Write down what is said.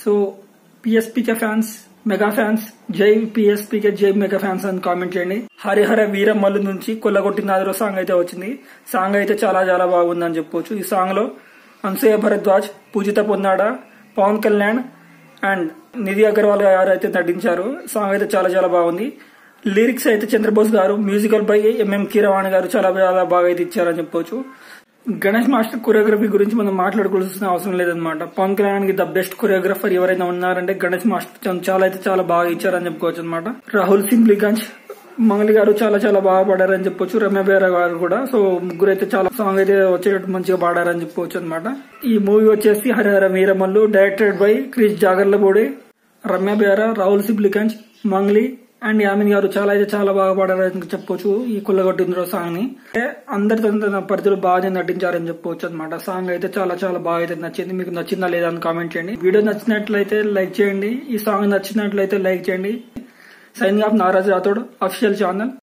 So PSPK fans, mega fans, జై PSPK, జై mega fans అని కామెంట్ చేయండి. హరిహర వీరమల్లు నుంచి కొల్లగొట్టినాదరో సాంగ్ అయితే వచ్చింది. సాంగ్ అయితే చాలా చాలా బాగుందని చెప్పొచ్చు. ఈ సాంగ్ లో అనసూయ భరద్వాజ్, పూజిత పొన్నాడ, పవన్ కళ్యాణ్ అండ్ నిధి అగర్వాల్ గారు అయితే నటించారు. సాంగ్ అయితే చాలా చాలా బాగుంది. లిరిక్స్ అయితే చంద్రబోస్ గారు, మ్యూజికల్ బై ఎంఎం కీరవాణి గారు చాలా చాలా బాగా అయితే ఇచ్చారని చెప్పొచ్చు. గణేష్ మాస్టర్ కొరియోగ్రఫీ గురించి మనం మాట్లాడుకోవాల్సిన అవసరం లేదనమాట. పవన్ కళ్యాణ్ కి ద బెస్ట్ కొరియోగ్రఫర్ ఎవరైనా ఉన్నారంటే గణేష్ మాస్టర్ చాలా అయితే చాలా బాగా ఇచ్చారని చెప్పుకోవచ్చు అనమాట. రాహుల్ సింప్లీగంజ్, మంగళి గారు చాలా చాలా బాగా పాడారని చెప్పొచ్చు. రమ్య బేరా గారు కూడా. సో ముగ్గురు అయితే చాలా సాంగ్ అయితే వచ్చేటట్టు మంచిగా పాడారని చెప్పొచ్చు అనమాట. ఈ మూవీ వచ్చేసి హరిహర వీరమల్లు, డైరెక్టెడ్ బై క్రిష్ జాగర్లబోడే, రమ్య బేరా, రాహుల్ సింప్లీగంజ్, మంగళి అండ్ యామిన్ గారు చాలా అయితే చాలా బాగా పాడారని చెప్పొచ్చు. ఈ కొల్లగొట్టిన సాంగ్ ని అందరి తన పరిధిలో బాగా నటించారని చెప్పొచ్చు అనమాట. సాంగ్ అయితే చాలా చాలా బాగా అయితే నచ్చింది. మీకు నచ్చిందా లేదా అని కామెంట్ చేయండి. వీడియో నచ్చినట్లయితే లైక్ చేయండి. ఈ సాంగ్ నచ్చినట్లయితే లైక్ చేయండి. Signing off Naraj Rathod official channel.